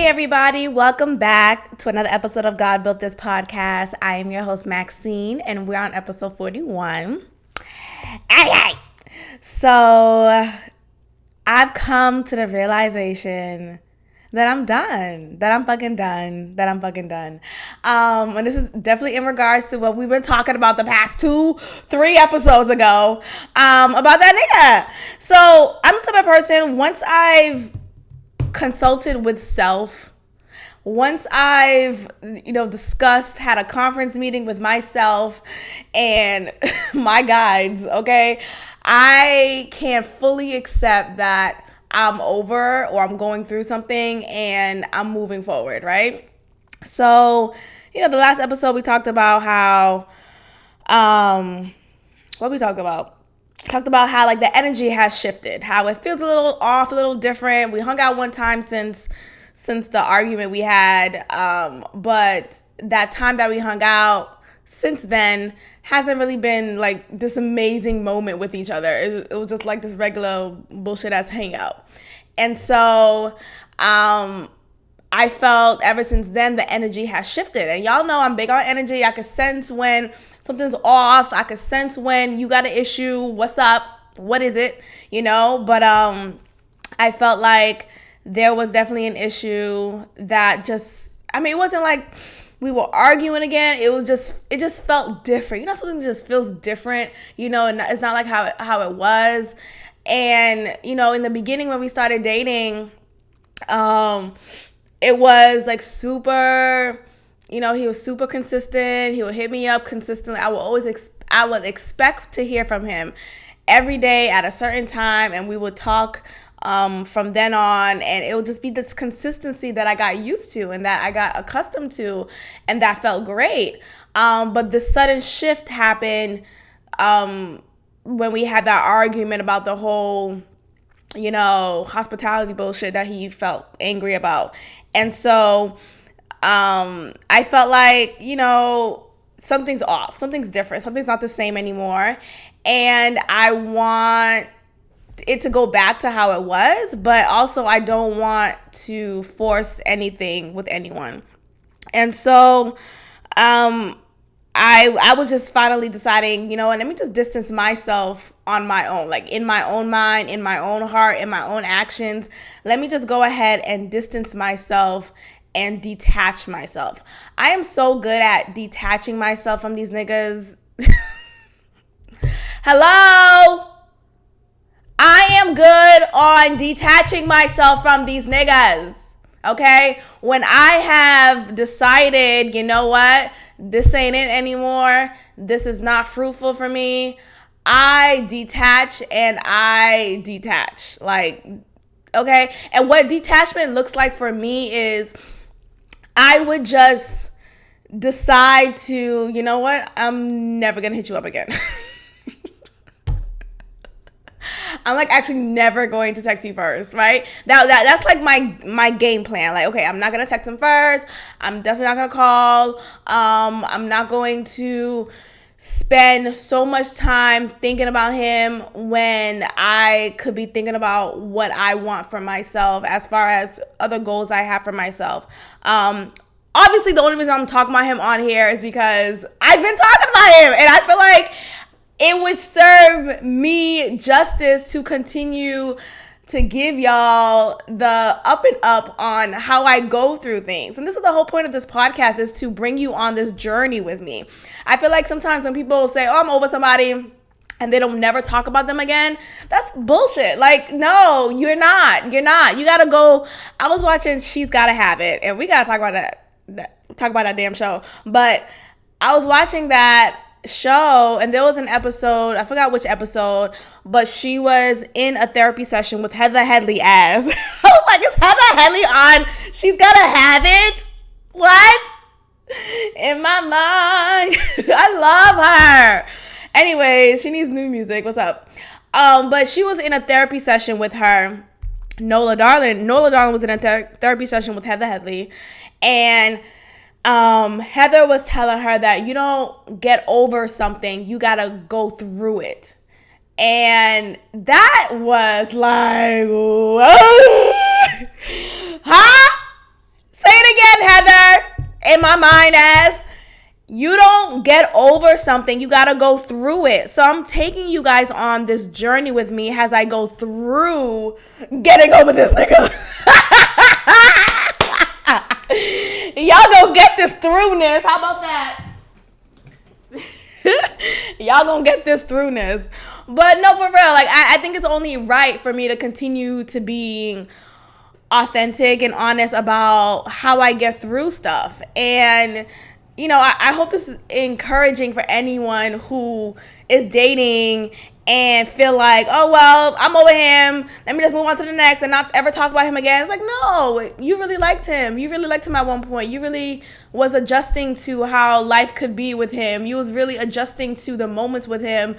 Hey everybody, welcome back to another episode of God Built This Podcast. I am your host Maxine and we're on episode 41. So I've come to the realization that I'm done, that I'm fucking done. And this is definitely in regards to what we've been talking about the past 2-3 episodes ago, about that nigga. So I'm the type of person, once I've consulted with self, once I've discussed, had a conference meeting with myself and my guides, okay, I can fully accept that I'm over or I'm going through something and I'm moving forward, right? So the last episode we talked about how what we talked about how like the energy has shifted, how it feels a little off, a little different. We hung out one time since the argument we had, but that time that we hung out since then hasn't really been like this amazing moment with each other. It was just like this regular bullshit ass hangout. And so I felt ever since then the energy has shifted. And y'all know I'm big on energy. I could sense when something's off. I could sense when you got an issue. What's up? What is it? But I felt like there was definitely an issue that it wasn't like we were arguing again. It just felt different. Something just feels different, and it's not like how it was. And, in the beginning when we started dating, it was like super, he was super consistent. He would hit me up consistently. I would expect to hear from him every day at a certain time, and we would talk from then on, and it would just be this consistency that I got used to and that I got accustomed to, and that felt great. But the sudden shift happened when we had that argument about the whole hospitality bullshit that he felt angry about. And so I felt like, something's off, something's different, something's not the same anymore. And I want it to go back to how it was, but also I don't want to force anything with anyone. And so I was just finally deciding, let me just distance myself on my own, like in my own mind, in my own heart, in my own actions. Let me just go ahead and distance myself and detach myself. I am so good at detaching myself from these niggas. Hello? I am good on detaching myself from these niggas. Okay? When I have decided, this ain't it anymore, this is not fruitful for me, I detach. Like, okay? And what detachment looks like for me is I would just decide to, I'm never gonna hit you up again. I'm like actually never going to text you first, right? That's like my game plan. Like, okay, I'm not gonna text him first. I'm definitely not gonna call. I'm not going to spend so much time thinking about him when I could be thinking about what I want for myself as far as other goals I have for myself. Obviously, the only reason I'm talking about him on here is because I've been talking about him, and I feel like it would serve me justice to continue to give y'all the up and up on how I go through things. And this is the whole point of this podcast, is to bring you on this journey with me. I feel like sometimes when people say, I'm over somebody, and they don't never talk about them again, that's bullshit. Like, no, you're not. You gotta go. I was watching She's Gotta Have It, and we gotta talk about that damn show. But I was watching that show, and there was an episode, I forgot which episode, but she was in a therapy session with Heather Headley as I was like, is Heather Headley on She's Gotta Have It? What? In my mind. I love her. Anyways, she needs new music. What's up? But she was in a therapy session with her, Nola Darling. Nola Darling was in a therapy session with Heather Headley, and Heather was telling her that you don't get over something, you gotta go through it. And that was like, huh? again, Heather, in my mind as you don't get over something. You got to go through it. So I'm taking you guys on this journey with me as I go through getting over this nigga. Y'all gonna get this throughness. How about that? Y'all gonna get this throughness. But no, for real, like I think it's only right for me to continue to being authentic and honest about how I get through stuff. And you know, I hope this is encouraging for anyone who is dating and feel like, oh, well, I'm over him. Let me just move on to the next and not ever talk about him again. It's like, no, you really liked him. You really liked him at one point. You really was adjusting to how life could be with him. You was really adjusting to the moments with him.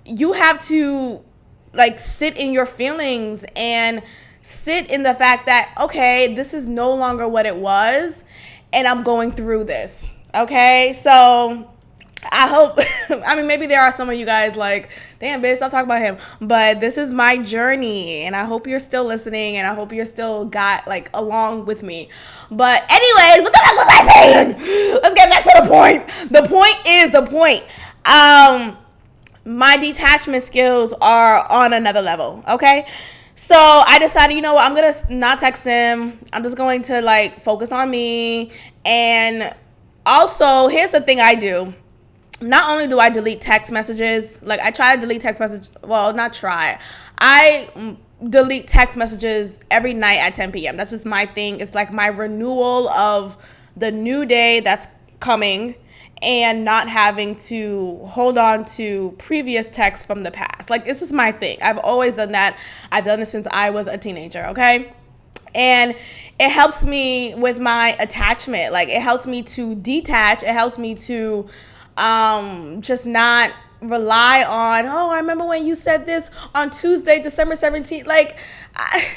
You have to, like, sit in your feelings and sit in the fact that, okay, this is no longer what it was, and I'm going through this. Okay, so I hope, I mean, maybe there are some of you guys like, damn, bitch, stop talking about him. But this is my journey, and I hope you're still listening, and I hope you're still like along with me. But anyways, what the heck was I saying? Let's get back to the point. The point is the point. My detachment skills are on another level, okay? So I decided, you know what, I'm going to not text him. I'm just going to like focus on me. And also, here's the thing I do. Not only do I delete text messages, like I try to delete text messages, well, not try. I delete text messages every night at 10 p.m. That's just my thing. It's like my renewal of the new day that's coming and not having to hold on to previous texts from the past. Like, this is my thing. I've always done that. I've done it since I was a teenager, okay? And it helps me with my attachment. Like, it helps me to detach. It helps me to just not rely on, oh, I remember when you said this on Tuesday, December 17th. Like,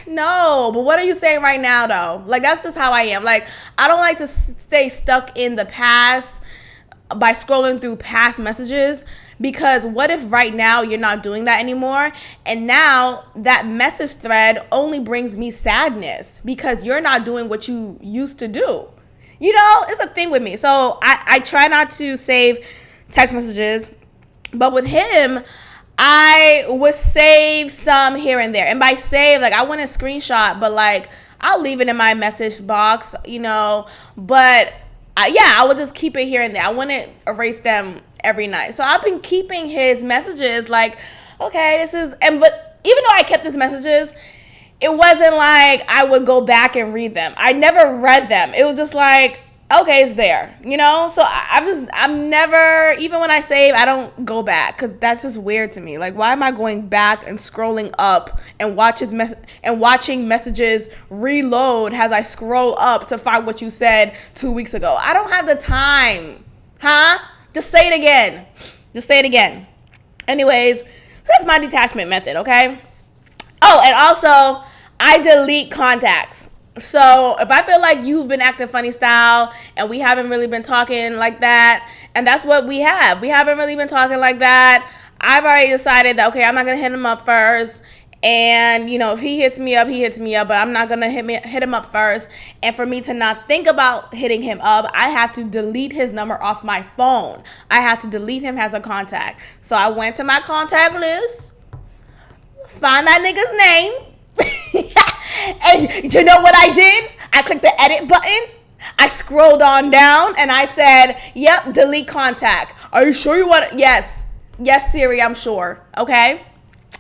no, but what are you saying right now, though? Like, that's just how I am. Like, I don't like to stay stuck in the past by scrolling through past messages. Because what if right now you're not doing that anymore? And now that message thread only brings me sadness because you're not doing what you used to do. You know, it's a thing with me. So I try not to save text messages. But with him, I would save some here and there. And by save, like I want to screenshot, but like I'll leave it in my message box, you know. But I would just keep it here and there. I wouldn't erase them every night. So I've been keeping his messages like, okay, but even though I kept his messages, it wasn't like I would go back and read them. I never read them. It was just like, okay, it's there, you know? So I'm never, even when I save, I don't go back because that's just weird to me. Like, why am I going back and scrolling up and watching messages reload as I scroll up to find what you said 2 weeks ago? I don't have the time, huh? Just say it again. Anyways, that's my detachment method, okay? Oh, and also, I delete contacts. So if I feel like you've been acting funny style and we haven't really been talking like that, and that's what we haven't really been talking like that, I've already decided that, okay, I'm not going to hit him up first. And, you know, if he hits me up, but I'm not going to hit him up first. And for me to not think about hitting him up, I have to delete his number off my phone. I have to delete him as a contact. So I went to my contact list, found that nigga's name. And you know what I did? I clicked the edit button. I scrolled on down and I said, yep, delete contact. Are you sure you want it? Yes, Siri, I'm sure. Okay.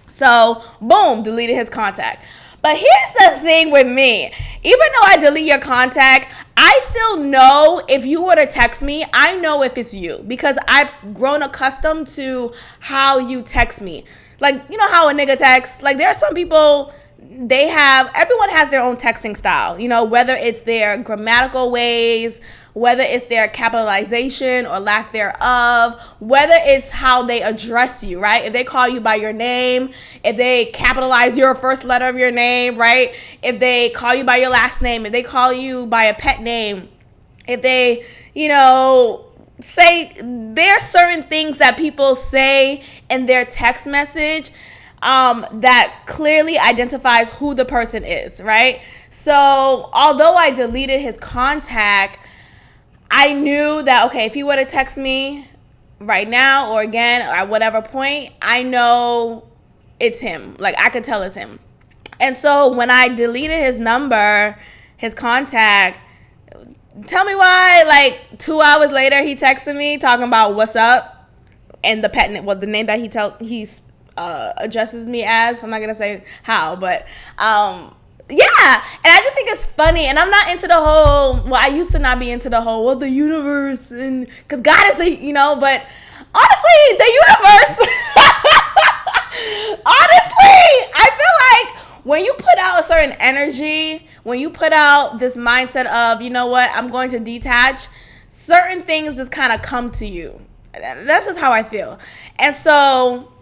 So, boom, deleted his contact. But here's the thing with me. Even though I delete your contact, I still know if you were to text me, I know if it's you because I've grown accustomed to how you text me. Like, you know how a nigga texts? Like, there are some people, everyone has their own texting style, you know, whether it's their grammatical ways, whether it's their capitalization or lack thereof, whether it's how they address you, right? If they call you by your name, if they capitalize your first letter of your name, right? If they call you by your last name, if they call you by a pet name, if they, you know, say, there are certain things that people say in their text message. that clearly identifies who the person is, right? So although I deleted his contact, I knew that, okay, if he were to text me right now or again or at whatever point, I know it's him. Like, I could tell it's him. And so when I deleted his number, his contact, tell me why, like 2 hours later, he texted me talking about what's up and the pet name, well, the name that he addresses me as. I'm not going to say how, but yeah. And I just think it's funny. And I'm not into the whole, well, I used to not be into the whole, well, the universe, and because God is a, but honestly, the universe, honestly, I feel like when you put out a certain energy, when you put out this mindset of, you know what, I'm going to detach, certain things just kind of come to you. That's just how I feel. And so,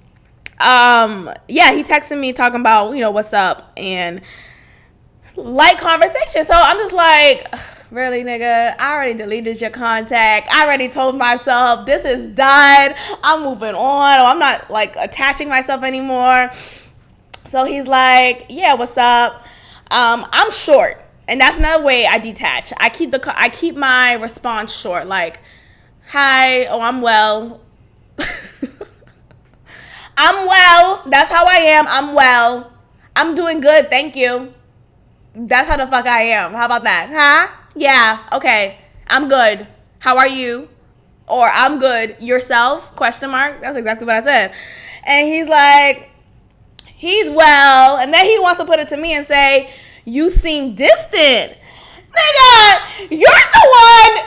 yeah, he texted me talking about, what's up and light conversation. So I'm just like, really, nigga, I already deleted your contact. I already told myself this is done. I'm moving on, or I'm not like attaching myself anymore. So he's like, yeah, what's up? I'm short. And that's another way I detach. I keep my response short. Like, hi, oh, I'm well. I'm well. That's how I am. I'm well. I'm doing good. Thank you. That's how the fuck I am. How about that? Huh? Yeah. Okay. I'm good. How are you? Or I'm good. Yourself? Question mark. That's exactly what I said. And he's like, he's well. And then he wants to put it to me and say, you seem distant. Nigga, you're the one.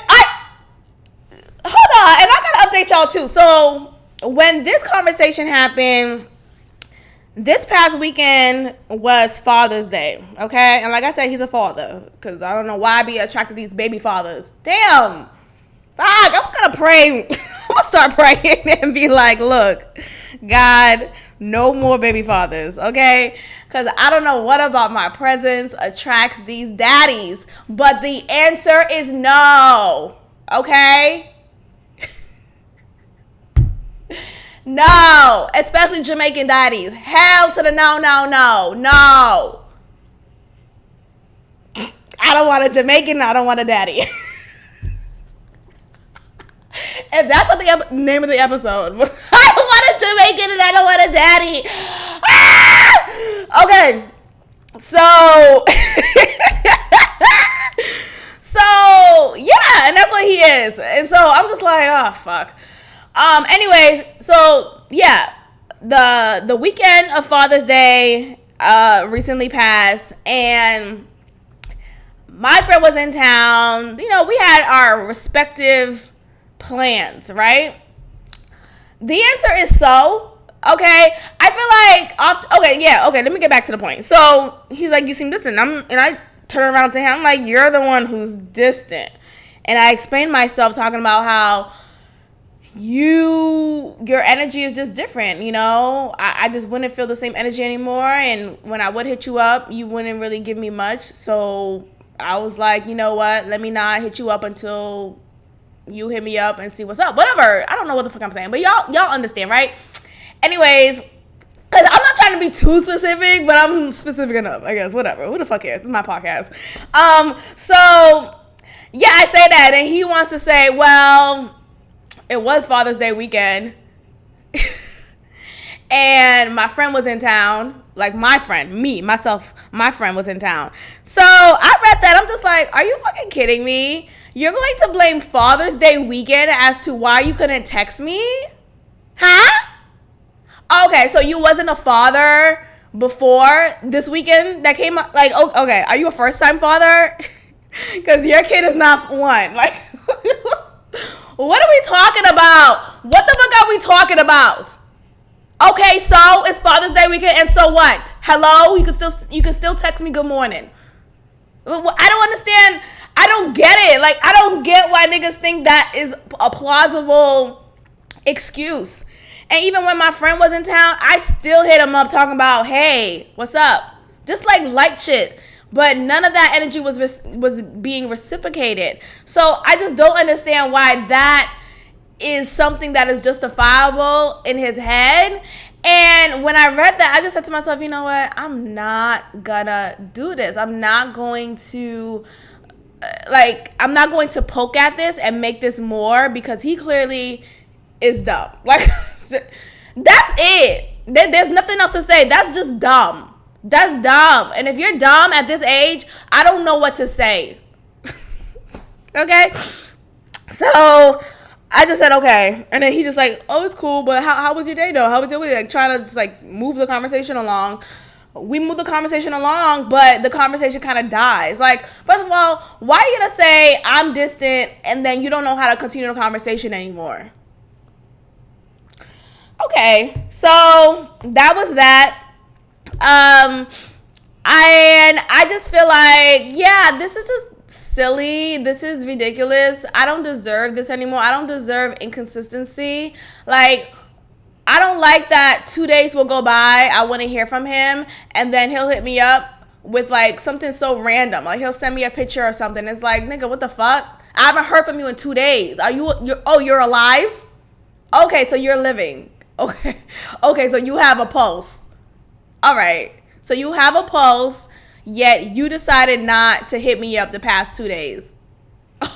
Hold on. And I gotta update y'all too. So when this conversation happened, this past weekend was Father's Day, okay? And like I said, he's a father, because I don't know why I be attracted to these baby fathers. Damn. Fuck, I'm going to pray. I'm going to start praying and be like, look, God, no more baby fathers, okay? Because I don't know what about my presence attracts these daddies, but the answer is no, okay? No, especially Jamaican daddies. Hell to the no, no, no, no. I don't want a Jamaican. I don't want a daddy. If that's not the name of the episode, I don't want a Jamaican and I don't want a daddy. Ah! Okay, so, so yeah, and that's what he is. And so I'm just like, oh fuck. Anyways, so yeah, the weekend of Father's Day recently passed, and my friend was in town. We had our respective plans, right? The answer is so. Okay, I feel like okay, let me get back to the point. So he's like, you seem distant. And I turn around to him, I'm like, you're the one who's distant. And I explained myself talking about how your energy is just different, I just wouldn't feel the same energy anymore, and when I would hit you up, you wouldn't really give me much. So I was like, you know what, let me not hit you up until you hit me up and see what's up. Whatever, I don't know what the fuck I'm saying, but y'all understand, right? Anyways, because I'm not trying to be too specific, but I'm specific enough, I guess. Whatever, who the fuck cares? This is my podcast. So yeah, I say that, and he wants to say, well, it was Father's Day weekend, and my friend was in town. Like, my friend was in town. So I read that. I'm just like, are you fucking kidding me? You're going to blame Father's Day weekend as to why you couldn't text me? Huh? Okay, so you wasn't a father before this weekend that came up? Like, okay, are you a first-time father? Because your kid is not one. Like, what are we talking about? What the fuck are we talking about? Okay, so it's Father's Day weekend, and so what? Hello? You can still text me good morning. I don't understand. I don't get it. Like, I don't get why niggas think that is a plausible excuse. And even when my friend was in town, I still hit him up talking about, hey, what's up? Just like light shit. But none of that energy was being reciprocated. So I just don't understand why that is something that is justifiable in his head. And when I read that, I just said to myself, you know what? I'm not gonna do this. I'm not going to poke at this and make this more, because he clearly is dumb. Like, that's it. There's nothing else to say. That's just dumb. That's dumb. And if you're dumb at this age, I don't know what to say. Okay? So I just said, okay. And then he just like, oh, it's cool, but how was your day though? How was your week? Like, trying to just like move the conversation along. We move the conversation along, but the conversation kind of dies. Like, first of all, why are you going to say I'm distant and then you don't know how to continue the conversation anymore? Okay, so that was that. And I just feel like, yeah, this is just silly. This is ridiculous. I don't deserve this anymore. I don't deserve inconsistency. Like, I don't like that 2 days will go by, I wouldn't hear from him, and then he'll hit me up with like something so random. Like, he'll send me a picture or something. It's like, nigga, what the fuck? I haven't heard from you in 2 days. You're alive? Okay, so you're living. Okay, so you have a pulse. All right. So you have a pulse, yet you decided not to hit me up the past 2 days.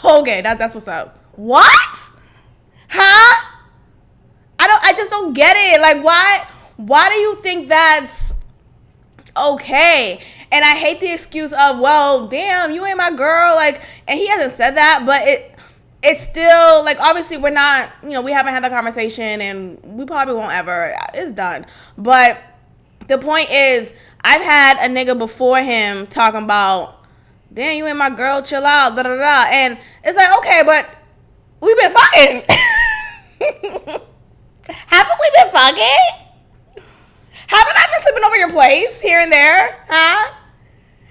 Okay, that's what's up. What? Huh? I just don't get it. Like, why do you think that's okay? And I hate the excuse of, well, damn, you ain't my girl. Like, and he hasn't said that, but it's still, like, obviously we're not, we haven't had that conversation, and we probably won't ever. It's done. But the point is, I've had a nigga before him talking about, damn, you ain't my girl, chill out, da da da. And it's like, okay, but we've been fucking. Haven't we been fucking? Haven't I been sleeping over your place here and there? Huh?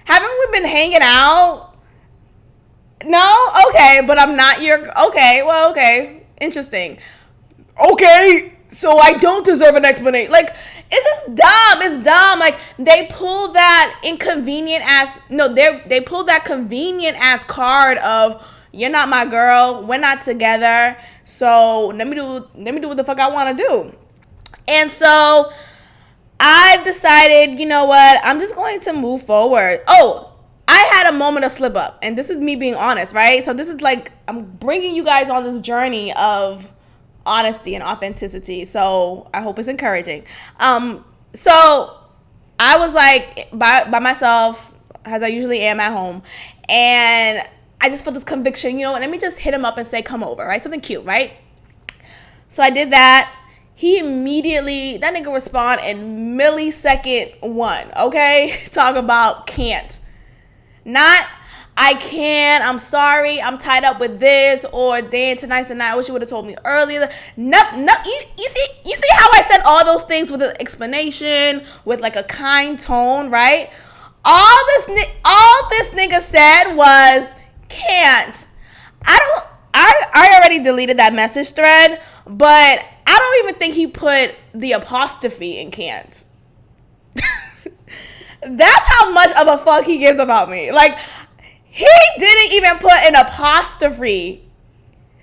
Haven't we been hanging out? No? Okay, but I'm not your... Okay, well, okay. Interesting. Okay, so I don't deserve an explanation. Like, it's just dumb. It's dumb. Like, they pull that inconvenient ass... No, they pull that convenient ass card of, you're not my girl, we're not together, so let me do what the fuck I want to do. And so I've decided, you know what, I'm just going to move forward. Oh, I had a moment of slip up, and this is me being honest, right? So this is like, I'm bringing you guys on this journey of honesty and authenticity, so I hope it's encouraging. So I was like by myself, as I usually am at home, and I just felt this conviction, let me just hit him up and say, come over, right? Something cute, right? So I did that. He immediately, that nigga respond in millisecond one, okay? Talk about can't. Not, I can, I'm sorry, I'm tied up with this, or damn, tonight's the night, I wish you would have told me earlier. No, you see how I said all those things with an explanation, with like a kind tone, right? All this nigga said was, can't. I already deleted that message thread, but I don't even think he put the apostrophe in can't. That's how much of a fuck he gives about me. Like, he didn't even put an apostrophe.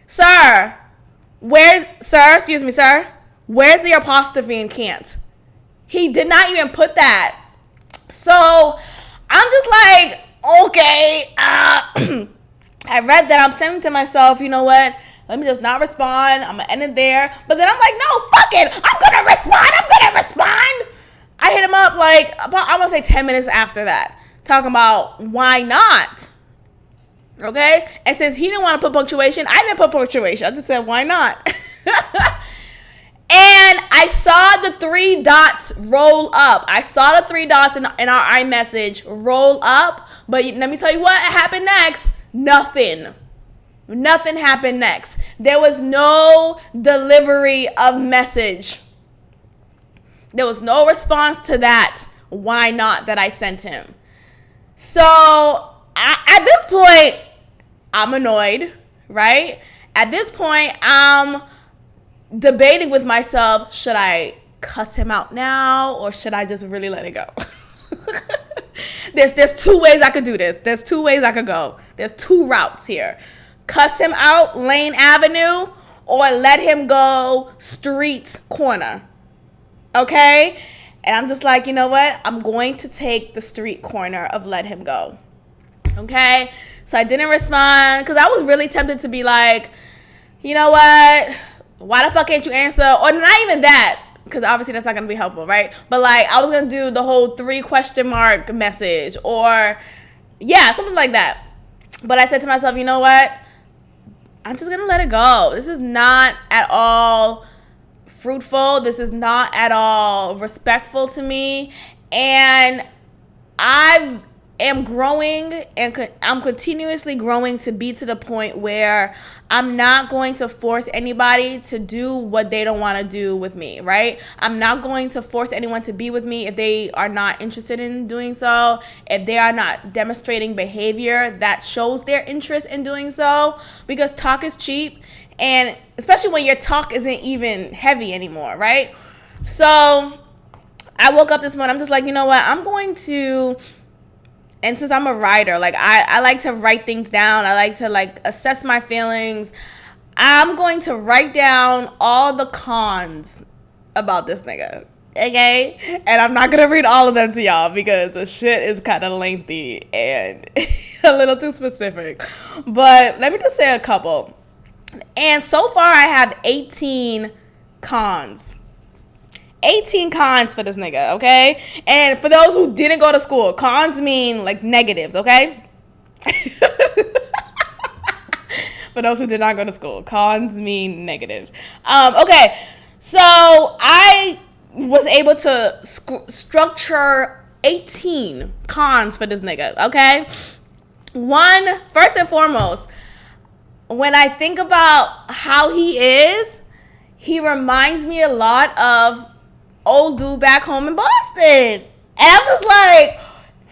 Sir, excuse me, sir, where's the apostrophe in can't? He did not even put that. So I'm just like, okay, I read that, I'm saying to myself, you know what, let me just not respond, I'm gonna end it there. But then I'm like, no, fuck it, I'm gonna respond. I hit him up like, I want to say 10 minutes after that, talking about why not, okay? And since he didn't want to put punctuation, I didn't put punctuation, I just said, why not? And I saw the 3 dots roll up. I saw the 3 dots in our iMessage roll up, but let me tell you what happened next. Nothing happened next. There was no delivery of message. There was no response to that why not that I sent him. So at this point, I'm annoyed, right? At this point, I'm debating with myself, should I cuss him out now, or should I just really let it go? There's 2 ways I could do this. There's 2 ways I could go. There's 2 routes here. Cuss him out, Lane Avenue, or let him go street corner. Okay? And I'm just like, you know what? I'm going to take the street corner of let him go. Okay? So I didn't respond because I was really tempted to be like, you know what? Why the fuck can't you answer? Or not even that, because obviously that's not going to be helpful, right? But like, I was going to do the whole 3 question mark message or, yeah, something like that. But I said to myself, you know what? I'm just going to let it go. This is not at all fruitful. This is not at all respectful to me. And I am growing and I'm continuously growing to be to the point where I'm not going to force anybody to do what they don't want to do with me, right? I'm not going to force anyone to be with me if they are not interested in doing so, if they are not demonstrating behavior that shows their interest in doing so, because talk is cheap, and especially when your talk isn't even heavy anymore, right? So I woke up this morning, I'm just like, you know what, I'm going to, and since I'm a writer, like I like to write things down. I like to like assess my feelings. I'm going to write down all the cons about this nigga. Okay? And I'm not going to read all of them to y'all because the shit is kind of lengthy and a little too specific. But let me just say a couple. And so far I have 18 cons. 18 cons for this nigga, okay? And for those who didn't go to school, cons mean like negatives, okay? For those who did not go to school, cons mean negative. Okay, so I was able to structure 18 cons for this nigga, okay? One, first and foremost, when I think about how he is, he reminds me a lot of old dude back home in Boston. And I'm just like,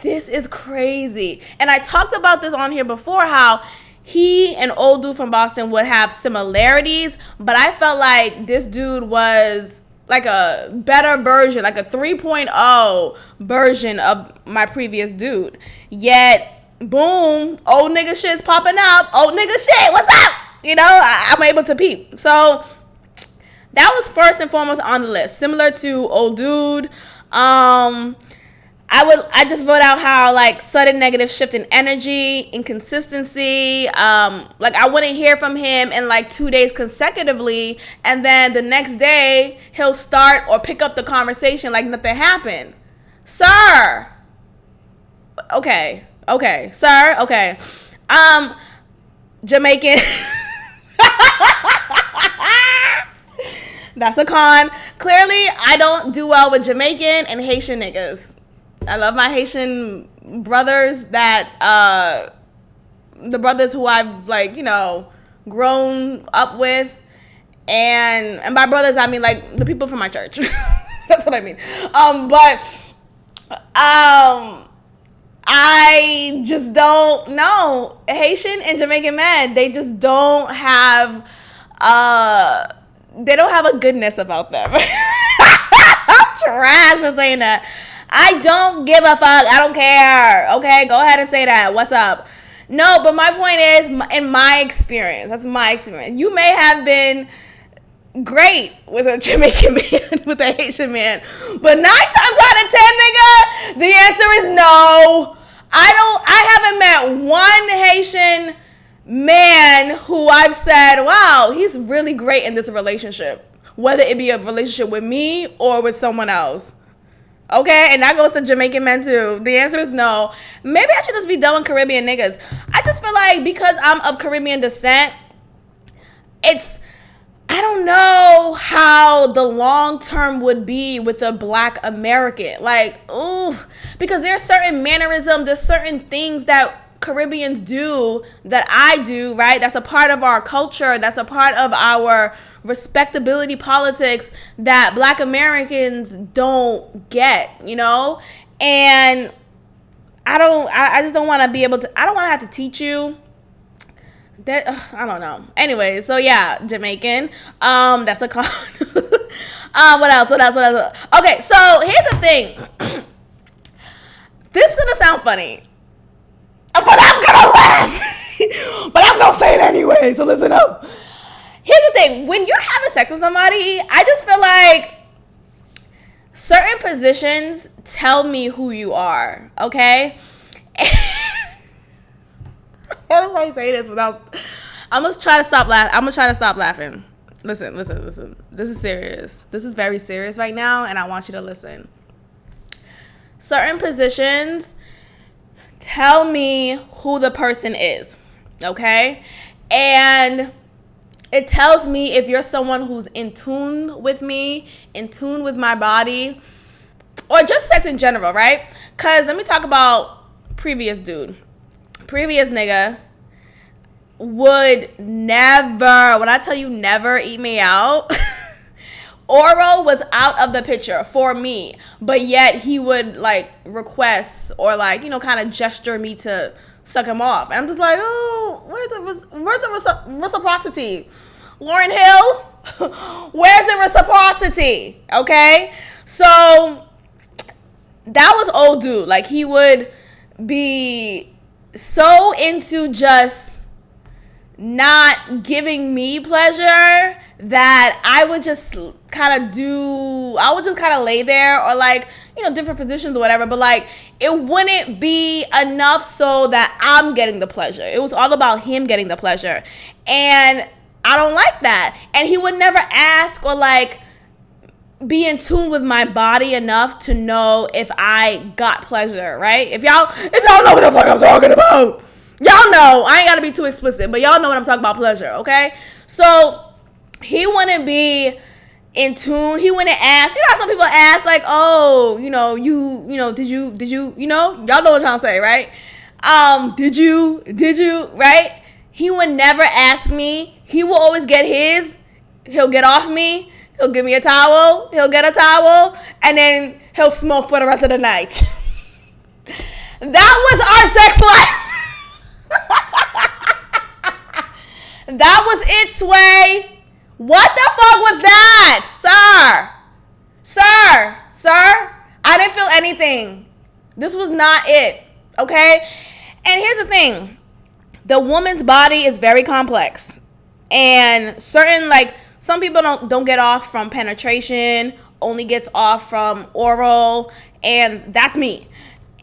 this is crazy. And I talked about this on here before, how he and old dude from Boston would have similarities, but I felt like this dude was like a better version, like a 3.0 version of my previous dude. Yet, boom, old nigga shit's popping up. Old nigga shit, what's up? You know, I'm able to peep. So that was first and foremost on the list. Similar to old dude. I just wrote out how like sudden negative shift in energy, inconsistency. Like I wouldn't hear from him in like 2 days consecutively, and then the next day he'll start or pick up the conversation like nothing happened. Sir. Okay, sir. Okay. Jamaican. That's a con. Clearly, I don't do well with Jamaican and Haitian niggas. I love my Haitian brothers that, the brothers who I've, like, you know, grown up with. And by brothers, I mean, like, the people from my church. That's what I mean. I just don't know. Haitian and Jamaican men, they just don't have, they don't have a goodness about them. I'm trash for saying that. I don't give a fuck. I don't care. Okay, go ahead and say that. What's up? No, but my point is, in my experience, that's my experience. You may have been great with a Jamaican man, with a Haitian man, but 9 times out of 10, nigga, the answer is no. I haven't met one Haitian man who I've said, wow, he's really great in this relationship, whether it be a relationship with me or with someone else. Okay, and that goes to Jamaican men too. The answer is no. Maybe I should just be done with Caribbean niggas. I just feel like because I'm of Caribbean descent, I don't know how the long term would be with a Black American. Like, ooh, because there's certain mannerisms, there's certain things that Caribbeans do that I do, right? That's a part of our culture. That's a part of our respectability politics that Black Americans don't get, you know? And I just don't want to be able to, I don't want to have to teach you that. I don't know. Anyway, so yeah, Jamaican. That's a con. What else? Okay, so here's the thing. This is gonna sound funny, but I'm gonna laugh. But I'm gonna say it anyway, so listen up. here's the thing. When you're having sex with somebody, I just feel like certain positions tell me who you are, okay? How do I say this without... I'm going to try to stop laughing. Listen. This is serious. This is very serious right now, and I want you to listen. Certain positions tell me who the person is, okay? And it tells me if you're someone who's in tune with me, in tune with my body, or just sex in general, right? Because let me talk about previous nigga would never, when I tell you never eat me out, oral was out of the picture for me, but yet he would like request or like, you know, kind of gesture me to suck him off. And I'm just like, oh, where's the reciprocity? Lauryn Hill, where's the reciprocity? Okay, so that was old dude. Like, he would be so into just not giving me pleasure that I would just kind of lay there, or like, you know, different positions or whatever, but like it wouldn't be enough so that I'm getting the pleasure. It was all about him getting the pleasure, and I don't like that. And he would never ask or like be in tune with my body enough to know if I got pleasure, right? If y'all know what the fuck I'm talking about, y'all know. I ain't gotta be too explicit, but y'all know what I'm talking about, pleasure, okay? So he wouldn't be in tune. He wouldn't ask. You know how some people ask, like, oh, you know, did you, you know, y'all know what I'm trying to say, right? Did you, right? He would never ask me. He will always get his. He'll get off me. He'll give me a towel. He'll get a towel. And then he'll smoke for the rest of the night. That was our sex life. That was it, Sway. What the fuck was that? Sir, I didn't feel anything. This was not it, okay? And here's the thing. The woman's body is very complex. And certain, like, some people don't get off from penetration, only gets off from oral, and that's me.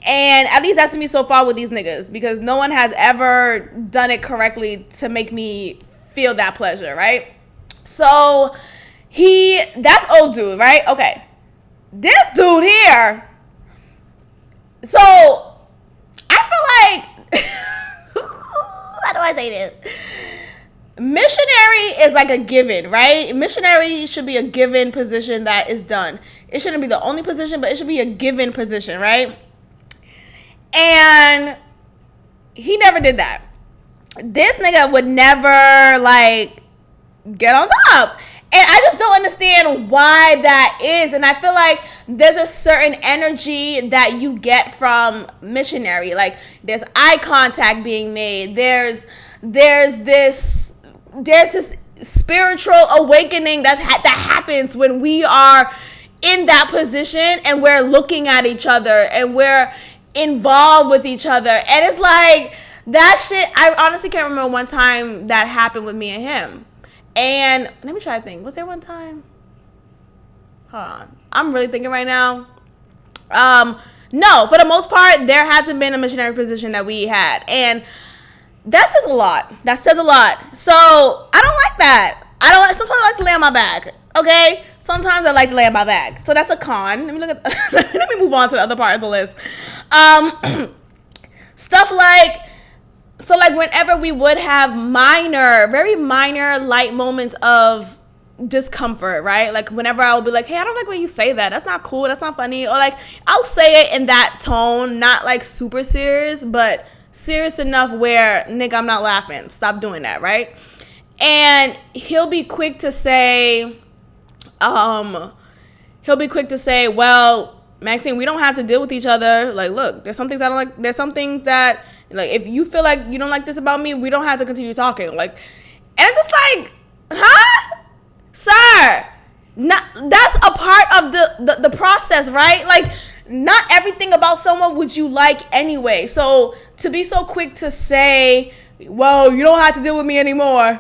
And at least that's me so far with these niggas, because no one has ever done it correctly to make me feel that pleasure, right? So that's old dude, right? Okay. This dude here. So I feel like, how do I say this? Missionary is like a given, right? Missionary should be a given position that is done. It shouldn't be the only position, but it should be a given position, right? And he never did that. This nigga would never like get on top. And I just don't understand why that is. And I feel like there's a certain energy that you get from missionary. Like, there's eye contact being made. There's this spiritual awakening that happens when we are in that position and we're looking at each other and we're involved with each other. And it's like, that shit, I honestly can't remember one time that happened with me and him. And let me try to think. Was there one time? Hold on. I'm really thinking right now. No, for the most part, there hasn't been a missionary position that we had. And that says a lot. So I don't like that. Sometimes I like to lay on my back. Okay? Sometimes I like to lay on my back. So that's a con. Let me move on to the other part of the list. Stuff like, so like whenever we would have very minor, light moments of discomfort, right? Like whenever I would be like, hey, I don't like when you say that. That's not cool. That's not funny. Or like, I'll say it in that tone, not like super serious, but serious enough where, nigga, I'm not laughing. Stop doing that, right? And he'll be quick to say, well, Maxine, we don't have to deal with each other. Like, look, there's some things I don't like. There's some things that, like, if you feel like you don't like this about me, we don't have to continue talking. Like, and it's just like, huh? Sir, that's a part of the process, right? Like, not everything about someone would you like anyway. So to be so quick to say, well, you don't have to deal with me anymore.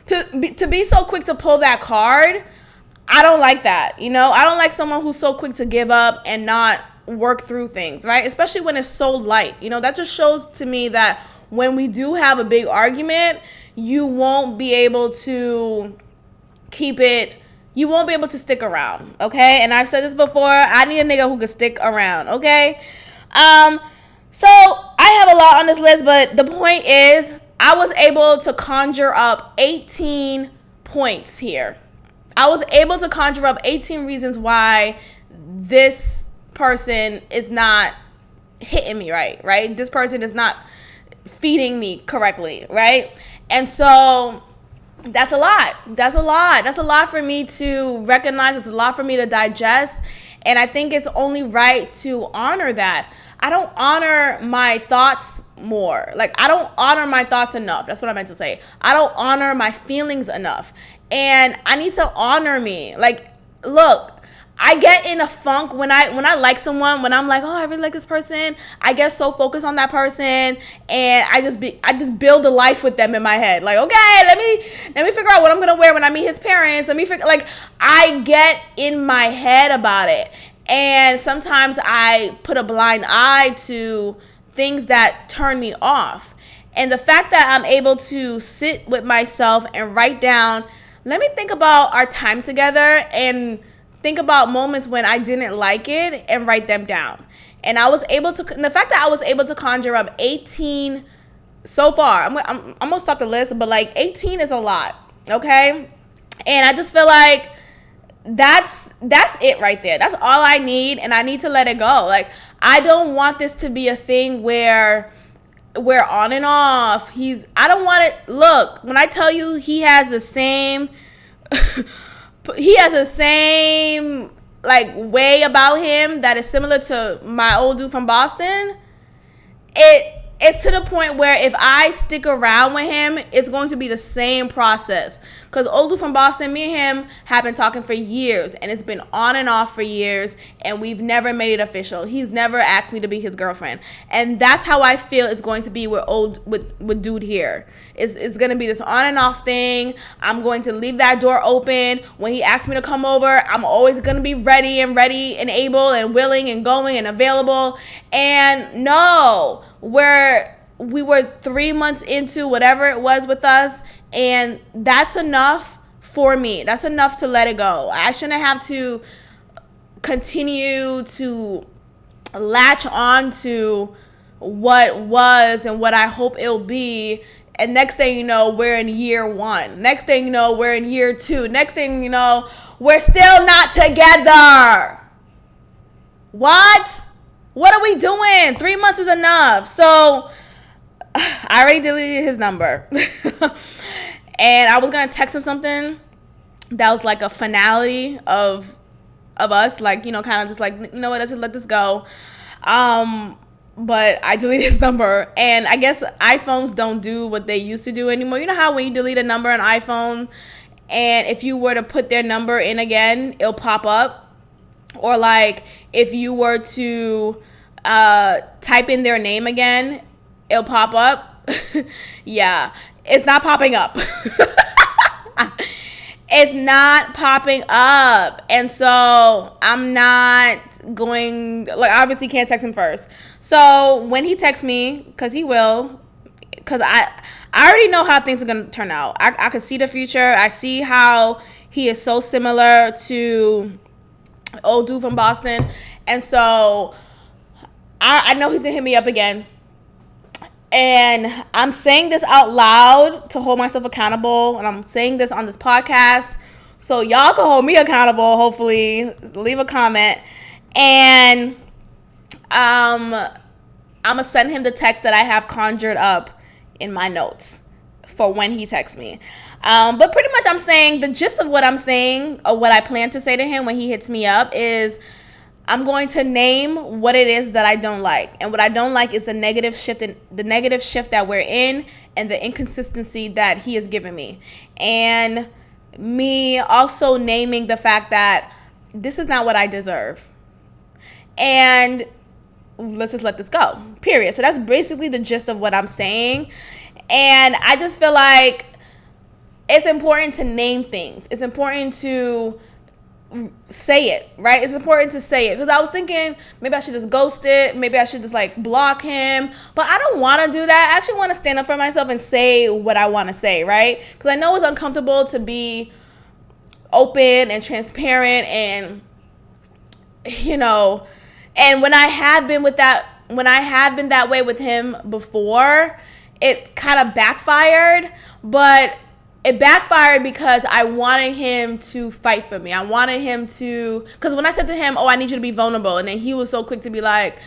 to be so quick to pull that card, I don't like that. You know, I don't like someone who's so quick to give up and not work through things, right? Especially when it's so light. You know, that just shows to me that when we do have a big argument, you won't be able to keep it. You won't be able to stick around, okay? And I've said this before. I need a nigga who can stick around, okay? So I have a lot on this list, but the point is, I was able to conjure up 18 points here. I was able to conjure up 18 reasons why this person is not hitting me right? This person is not feeding me correctly, right? And so that's a lot. That's a lot for me to recognize. It's a lot for me to digest. And I think it's only right to honor that. I don't honor my thoughts more. Like, I don't honor my thoughts enough. That's what I meant to say. I don't honor my feelings enough. And I need to honor me. Like, look, I get in a funk when I like someone, when I'm like, oh, I really like this person. I get so focused on that person, and I just build a life with them in my head. Like, okay, let me figure out what I'm gonna wear when I meet his parents. I get in my head about it. And sometimes I put a blind eye to things that turn me off. And the fact that I'm able to sit with myself and write down, let me think about our time together and think about moments when I didn't like it and write them down. And I was able to, the fact that I was able to conjure up 18 so far, I'm going to stop the list, but like 18 is a lot, okay? And I just feel like that's it right there. That's all I need, and I need to let it go. Like, I don't want this to be a thing where we're on and off. I don't want it. Look, when I tell you he has the same like way about him that is similar to my old dude from Boston, it's to the point where if I stick around with him, it's going to be the same process. Because old dude from Boston, me and him have been talking for years, and it's been on and off for years, and we've never made it official. He's never asked me to be his girlfriend. And that's how I feel it's going to be with dude here. It's going to be this on and off thing. I'm going to leave that door open. When he asks me to come over, I'm always going to be ready and able and willing and going and available. And no, we were 3 months into whatever it was with us, and that's enough for me. That's enough to let it go. I shouldn't have to continue to latch on to what was and what I hope it'll be. And next thing you know, we're in year 1. Next thing you know, we're in year 2. Next thing you know, we're still not together. What? What are we doing? 3 months is enough. So I already deleted his number. And I was going to text him something that was like a finality of us. Like, you know, kind of just like, you know what, let's just let this go. But I deleted his number. And I guess iPhones don't do what they used to do anymore. You know how when you delete a number on iPhone, and if you were to put their number in again, it'll pop up? Or like if you were to type in their name again, it'll pop up? Yeah, it's not popping up. It's not popping up. And so I'm not going, like, obviously can't text him first. So when he texts me, because he will, because I already know how things are going to turn out. I can see the future. I see how he is so similar to old dude from Boston. And so I know he's going to hit me up again. And I'm saying this out loud to hold myself accountable. And I'm saying this on this podcast so y'all can hold me accountable, hopefully. Leave a comment. And I'm going to send him the text that I have conjured up in my notes for when he texts me. But pretty much I'm saying, the gist of what I'm saying, or what I plan to say to him when he hits me up, is I'm going to name what it is that I don't like. And what I don't like is the negative shift that we're in, and the inconsistency that he has given me. And me also naming the fact that this is not what I deserve. And let's just let this go, period. So that's basically the gist of what I'm saying. And I just feel like it's important to name things. It's important to say it, right? It's important to say it, because I was thinking maybe I should just ghost it, maybe I should just like block him, but I don't want to do that. I actually want to stand up for myself and say what I want to say, right? Because I know it's uncomfortable to be open and transparent, and and when I have been that way with him before, it kind of backfired. But it backfired because I wanted him to fight for me. I wanted him to, because when I said to him, I need you to be vulnerable, and then he was so quick to be like,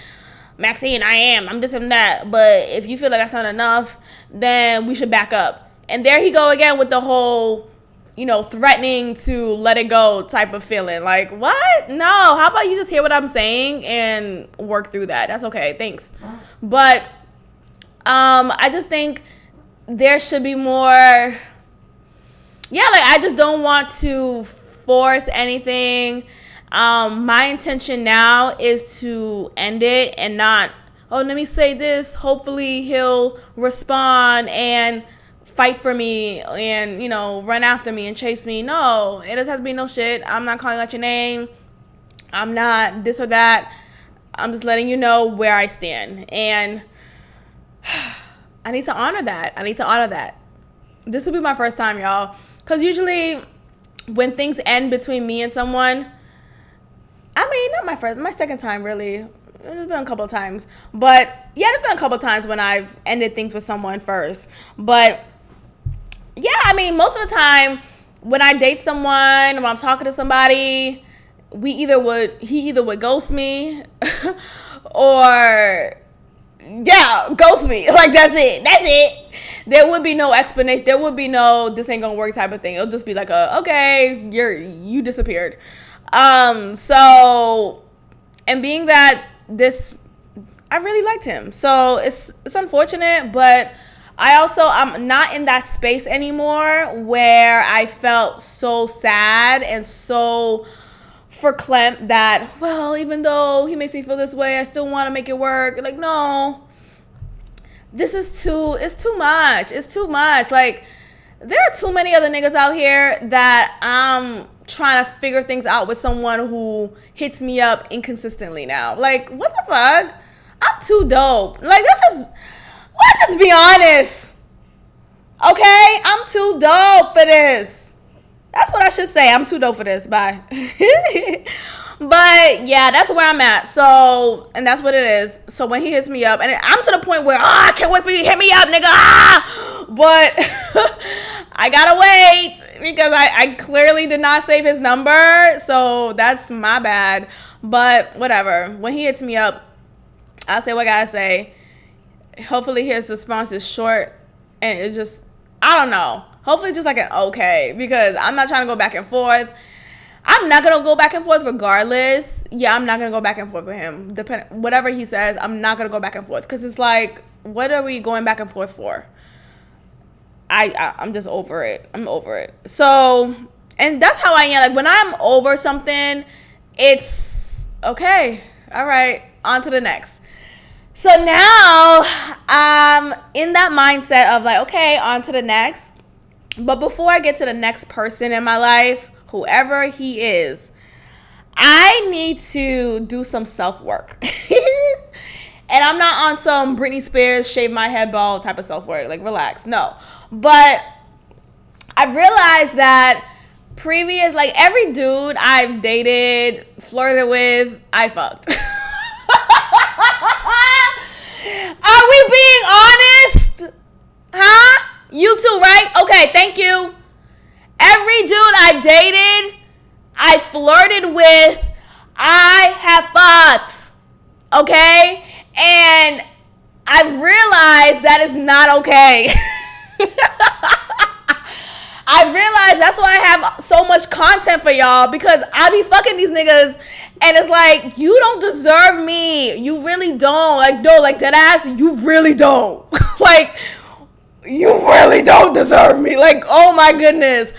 Maxine, I'm this and that, but if you feel like that's not enough, then we should back up. And there he go again with the whole, threatening to let it go type of feeling. Like, what? No, how about you just hear what I'm saying and work through that? That's okay, thanks. But I just think there should be more. I just don't want to force anything. My intention now is to end it and not, let me say this, hopefully he'll respond and fight for me and, run after me and chase me. No, it doesn't have to be no shit. I'm not calling out your name. I'm not this or that. I'm just letting you know where I stand. And I need to honor that. This will be my first time, y'all. Because usually when things end between me and someone, not my second time, really. There's been a couple of times. But, there's been a couple of times when I've ended things with someone first. But, most of the time when I date someone, when I'm talking to somebody, he either would ghost me or, ghost me. Like, that's it. There would be no explanation. There would be no this ain't gonna work type of thing. It'll just be like okay, you disappeared. So, and being that I really liked him. So it's unfortunate, but I'm not in that space anymore where I felt so sad and so verklempt that, even though he makes me feel this way, I still want to make it work. Like, no. It's too much. Like, there are too many other niggas out here that I'm trying to figure things out with someone who hits me up inconsistently now. Like, what the fuck? I'm too dope. Like, let's just be honest. Okay? I'm too dope for this. That's what I should say. I'm too dope for this. Bye. But that's where I'm at. So, and that's what it is. So when he hits me up, and I'm to the point where, I can't wait for you to hit me up, nigga. But I gotta wait because I clearly did not save his number. So that's my bad. But whatever. When he hits me up, I'll say what I gotta say. Hopefully his response is short and it's just, I don't know. Hopefully just like an okay, because I'm not trying to go back and forth. I'm not going to go back and forth regardless. I'm not going to go back and forth with him. Whatever he says, I'm not going to go back and forth. Because it's like, what are we going back and forth for? I'm just over it. I'm over it. So, and that's how I am. Like, when I'm over something, it's, okay, all right, on to the next. So now, I'm in that mindset of like, okay, on to the next. But before I get to the next person in my life, whoever he is, I need to do some self-work. And I'm not on some Britney Spears, shave my head bald type of self-work. Like, relax. No. But I realized that every dude I've dated, flirted with, I fucked. Are we being honest? Huh? You too, right? Okay, thank you. Every dude I dated, I flirted with, I have fucked. Okay? And I've realized that is not okay. I realized that's why I have so much content for y'all, because I be fucking these niggas and it's like, you don't deserve me. You really don't. Like, no, like dead ass, you really don't. Like, you really don't deserve me. Like, oh my goodness.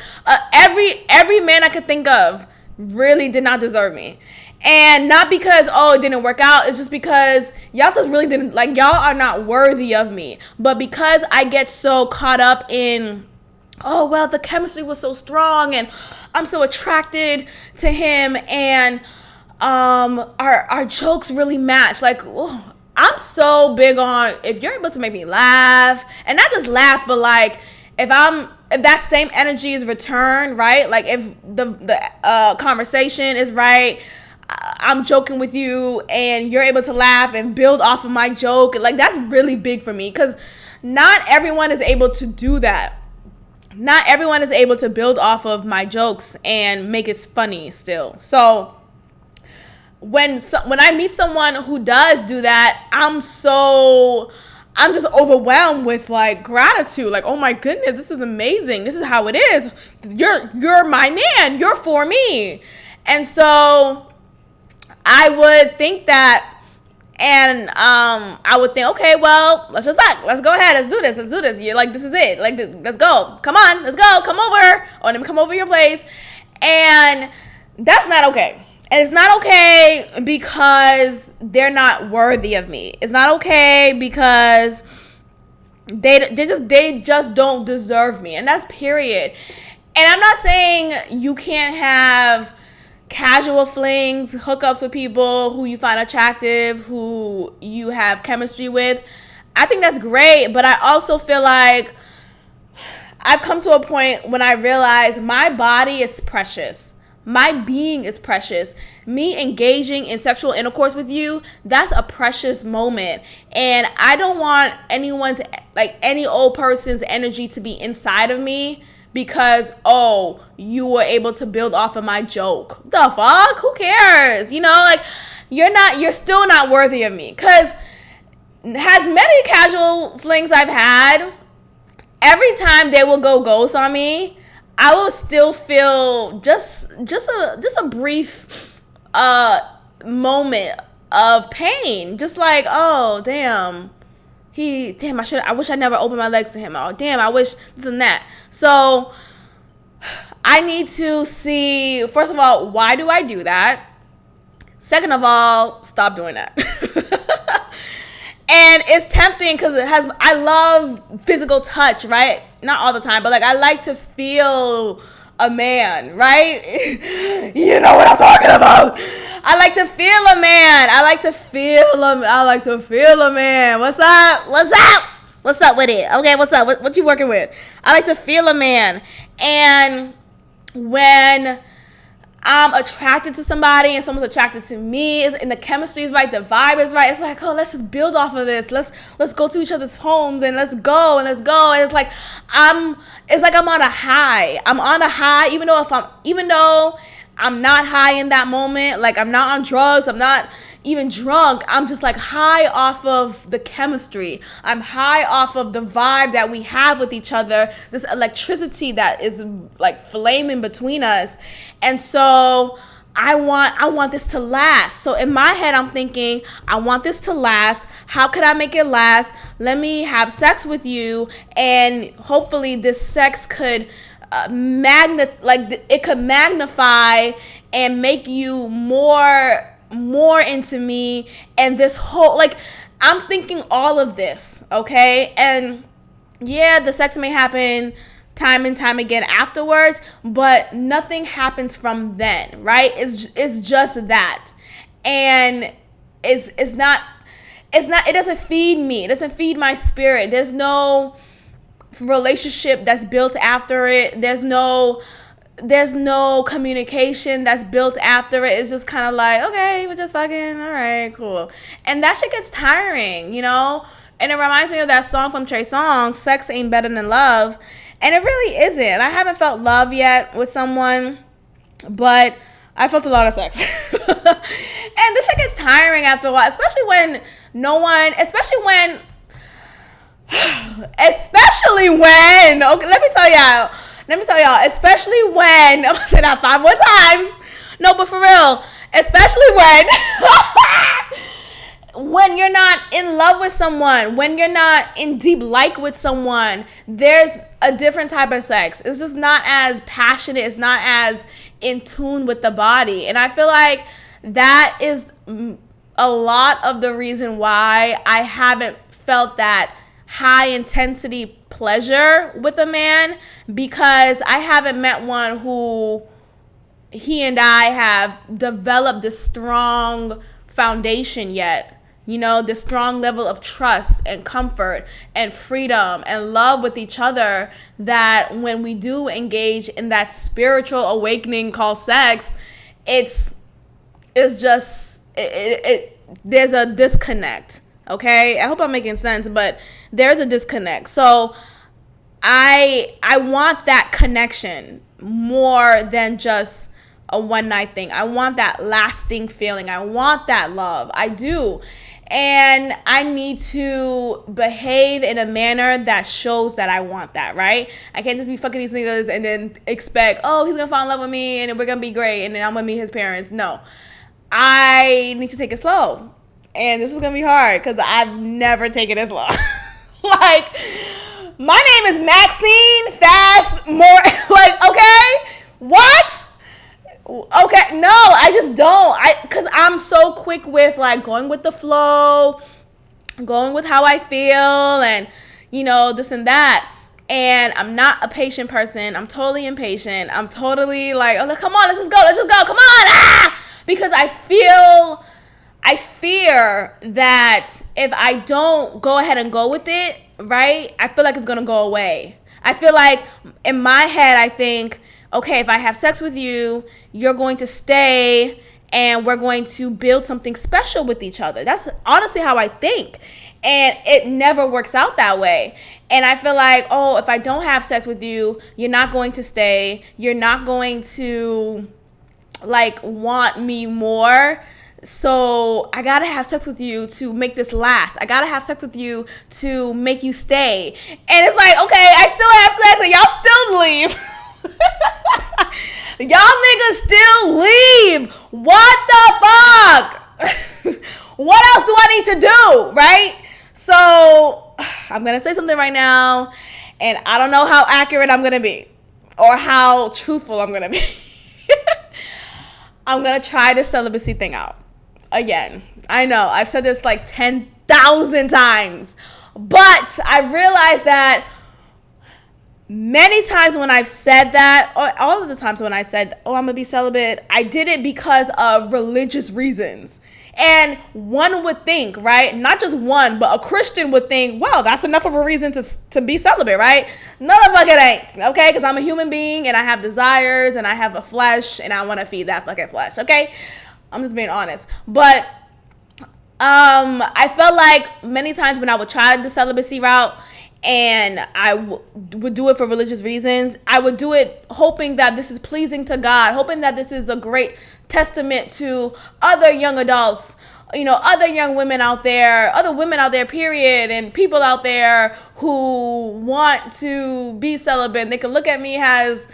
Every man I could think of really did not deserve me. And not because, it didn't work out. It's just because y'all just really didn't, like, y'all are not worthy of me. But because I get so caught up in oh, well, the chemistry was so strong and I'm so attracted to him, and our jokes really match. Like, oh, I'm so big on, if you're able to make me laugh, and not just laugh, but like if that same energy is returned, right? Like if the conversation is right, I'm joking with you and you're able to laugh and build off of my joke. Like, that's really big for me, because not everyone is able to do that. Not everyone is able to build off of my jokes and make it funny still. So when I meet someone who does do that, I'm just overwhelmed with like gratitude. Like, oh my goodness, this is amazing. This is how it is. You're my man. You're for me. And so I would think that, and I would think, okay, well, let's go ahead, let's do this. You're like, this is it. Like, let's go. Come on, let's go. Come over. Or let me come over to your place. And that's not okay. And it's not okay because they're not worthy of me. It's not okay because they just don't deserve me. And that's period. And I'm not saying you can't have casual flings, hookups with people who you find attractive, who you have chemistry with. I think that's great, but I also feel like I've come to a point when I realize my body is precious. My being is precious. Me engaging in sexual intercourse with you, that's a precious moment. And I don't want any old person's energy to be inside of me because, oh, you were able to build off of my joke. The fuck? Who cares? You know, like, you're still not worthy of me. Because as many casual flings I've had, every time they will go ghost on me, I will still feel just a brief moment of pain. Just like, oh, damn. I wish I never opened my legs to him. Oh, damn, I wish this and that. So I need to see, first of all, why do I do that? Second of all, stop doing that. And it's tempting because I love physical touch, right? Not all the time, but like, I like to feel a man, right? You know what I'm talking about. I like to feel a man. I like to feel a man. What's up? What's up with it? Okay, what's up? What you working with? I like to feel a man. And when I'm attracted to somebody and someone's attracted to me, and the chemistry is right, the vibe is right, it's like, oh, let's just build off of this. Let's go to each other's homes and let's go. And it's like I'm on a high. I'm on a high, even though I'm not high in that moment. Like, I'm not on drugs. I'm not even drunk. I'm just like high off of the chemistry. I'm high off of the vibe that we have with each other. This electricity that is like flaming between us. And so I want this to last. So in my head, I'm thinking, I want this to last. How could I make it last? Let me have sex with you, and hopefully this sex could it could magnify and make you more into me. And this whole, like, I'm thinking all of this, okay? And yeah, the sex may happen time and time again afterwards, but nothing happens from then, right? It's just that. And it doesn't feed me. It doesn't feed my spirit. There's no relationship that's built after it. There's no communication that's built after it. It's just kind of like, okay, we're just fucking, all right, cool. And that shit gets tiring, you know? And it reminds me of that song from Trey Songz, Sex Ain't Better Than Love. And it really isn't. I haven't felt love yet with someone, but I felt a lot of sex. And this shit gets tiring after a while, especially when, okay, let me tell y'all, especially when, I'm gonna say that 5 more times. No, but for real, especially when you're not in love with someone, when you're not in deep like with someone, there's a different type of sex. It's just not as passionate. It's not as in tune with the body. And I feel like that is a lot of the reason why I haven't felt that high intensity pleasure with a man, because I haven't met one who he and I have developed this strong foundation yet. You know, this strong level of trust and comfort and freedom and love with each other, that when we do engage in that spiritual awakening called sex, it's just, there's a disconnect. Okay? I hope I'm making sense, but there's a disconnect. So I want that connection more than just a one night thing. I want that lasting feeling. I want that love. I do. And I need to behave in a manner that shows that I want that, right? I can't just be fucking these niggas and then expect, oh, he's gonna fall in love with me and we're gonna be great and then I'm gonna meet his parents. No. I need to take it slow. And this is gonna be hard because I've never taken it slow. Like, my name is Maxine Fast More. Like, okay? What? Okay, no, I just don't. Because I'm so quick with, like, going with the flow, going with how I feel, and, you know, this and that. And I'm not a patient person. I'm totally impatient. I'm totally like, oh, come on, let's just go, come on, ah! Because I fear that if I don't go ahead and go with it, right, I feel like it's going to go away. I feel like in my head, I think, okay, if I have sex with you, you're going to stay and we're going to build something special with each other. That's honestly how I think. And it never works out that way. And I feel like, oh, if I don't have sex with you, you're not going to stay. You're not going to, like, want me more. So I gotta have sex with you to make this last. I gotta have sex with you to make you stay. And it's like, okay, I still have sex and y'all still leave. Y'all niggas still leave. What the fuck? What else do I need to do, right? So I'm gonna say something right now, and I don't know how accurate I'm gonna be or how truthful I'm gonna be. I'm gonna try the celibacy thing out again. I know I've said this like 10,000 times, but I realized that many times when I've said that, or all of the times when I said, oh, I'm gonna be celibate, I did it because of religious reasons. And one would think, right, not just one, but a Christian would think, well, that's enough of a reason to be celibate, right? No, the fuck it ain't, okay? Because I'm a human being and I have desires and I have a flesh and I want to feed that fucking flesh, okay? I'm just being honest. But I felt like many times when I would try the celibacy route and I would do it for religious reasons, I would do it hoping that this is pleasing to God, hoping that this is a great testament to other young adults, you know, other young women out there, other women out there, period, and people out there who want to be celibate. They can look at me as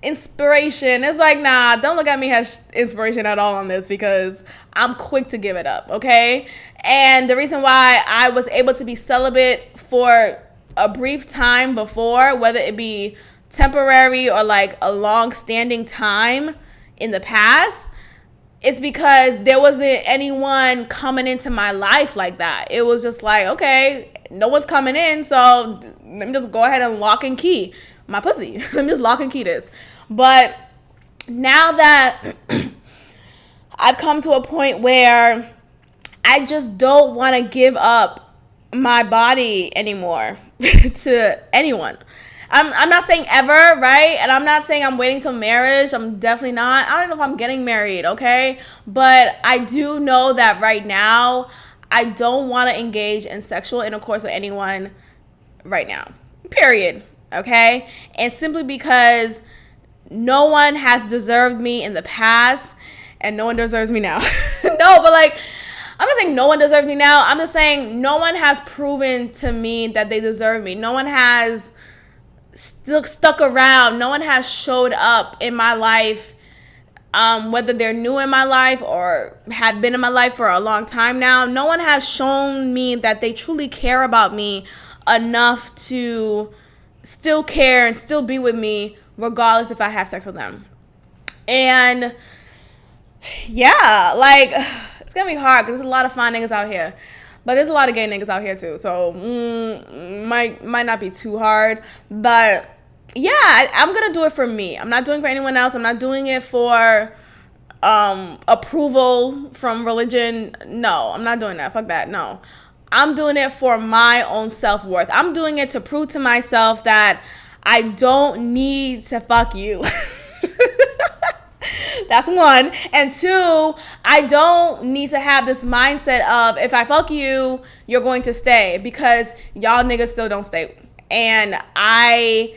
inspiration. It's like, nah, don't look at me as inspiration at all on this, because I'm quick to give it up, okay? And the reason why I was able to be celibate for a brief time before, whether it be temporary or like a long-standing time in the past, it's because there wasn't anyone coming into my life like that. It was just like, okay, no one's coming in, so let me just go ahead and lock and key my pussy. Let me just lock and key this. But now that I've come to a point where I just don't want to give up my body anymore to anyone. I'm not saying ever, right? And I'm not saying I'm waiting till marriage. I'm definitely not. I don't know if I'm getting married, okay? But I do know that right now, I don't want to engage in sexual intercourse with anyone right now. Period. Okay? And simply because no one has deserved me in the past, and no one deserves me now. No, but like, I'm not saying no one deserves me now. I'm just saying no one has proven to me that they deserve me. No one has still stuck around. No one has showed up in my life, whether they're new in my life or have been in my life for a long time now. No one has shown me that they truly care about me enough to still care and still be with me regardless if I have sex with them. And yeah, like, it's gonna be hard because there's a lot of fine niggas out here. But there's a lot of gay niggas out here too, so might not be too hard. But yeah, I'm gonna do it for me. I'm not doing it for anyone else. I'm not doing it for approval from religion. No, I'm not doing that. Fuck that. No, I'm doing it for my own self-worth. I'm doing it to prove to myself that I don't need to fuck you. That's one. And two, I don't need to have this mindset of if I fuck you, you're going to stay, because y'all niggas still don't stay. And I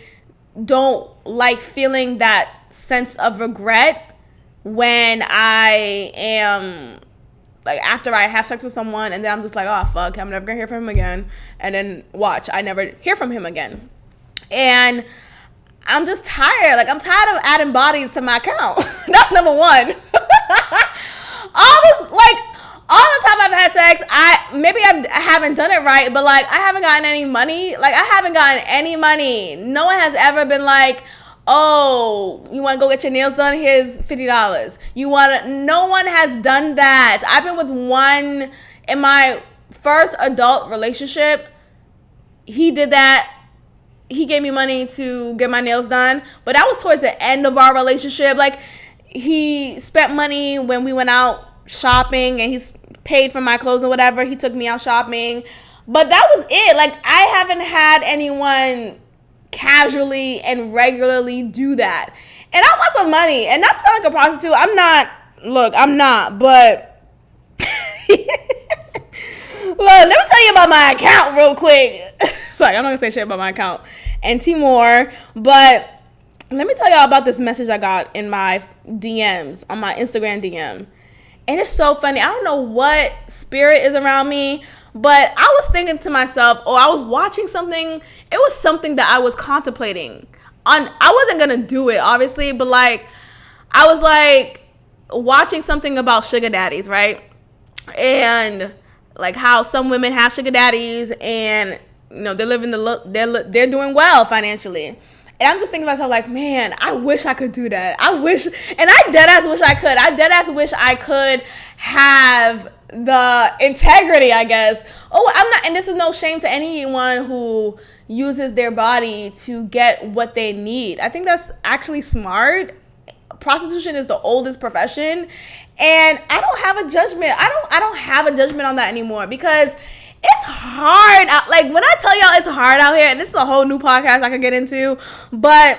don't like feeling that sense of regret when I am, like, after I have sex with someone and then I'm just like, oh fuck, I'm never gonna hear from him again. And then watch, I never hear from him again. And I'm just tired. Like, I'm tired of adding bodies to my account. That's number one. All the time I've had sex, I haven't done it right, but like, I haven't gotten any money. Like, I haven't gotten any money. No one has ever been like, oh, you want to go get your nails done? Here's $50. No one has done that. I've been with one in my first adult relationship. He did that. He gave me money to get my nails done, but that was towards the end of our relationship. Like, he spent money when we went out shopping, and he's paid for my clothes or whatever. He took me out shopping, but that was it. Like, I haven't had anyone casually and regularly do that. And I want some money, and not to sound like a prostitute. I'm not, but look, let me tell you about my account real quick. Sorry, I'm not gonna say shit about my account and Timor, but let me tell y'all about this message I got in my DMs, on my Instagram DM. And it's so funny. I don't know what spirit is around me, but I was thinking to myself, I was watching something. It was something that I was contemplating on. I wasn't gonna do it, obviously, but like, I was like watching something about sugar daddies, right? And like how some women have sugar daddies, and they're living they're doing well financially. And I'm just thinking to myself, like, man, I wish I could do that. I deadass wish I could. I deadass wish I could have the integrity, I guess. I'm not, and this is no shame to anyone who uses their body to get what they need. I think that's actually smart. Prostitution is the oldest profession, and I don't have a judgment. I don't have a judgment on that anymore, because it's hard out. Like, when I tell y'all it's hard out here, and this is a whole new podcast I could get into, but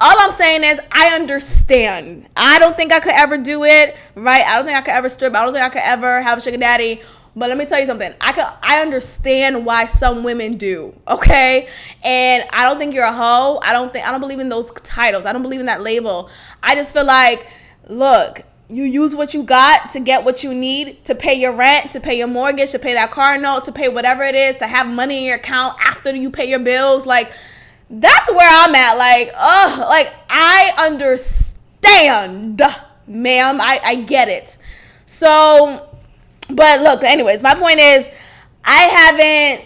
all I'm saying is I understand. I don't think I could ever do it, right? I don't think I could ever strip. I don't think I could ever have a sugar daddy. But let me tell you something. I understand why some women do, okay? And I don't think you're a hoe. I don't believe in those titles. I don't believe in that label. I just feel like, look, you use what you got to get what you need, to pay your rent, to pay your mortgage, to pay that car note, to pay whatever it is, to have money in your account after you pay your bills. Like, that's where I'm at. Like, I understand, ma'am. I get it. So, but look, anyways, my point is, I haven't,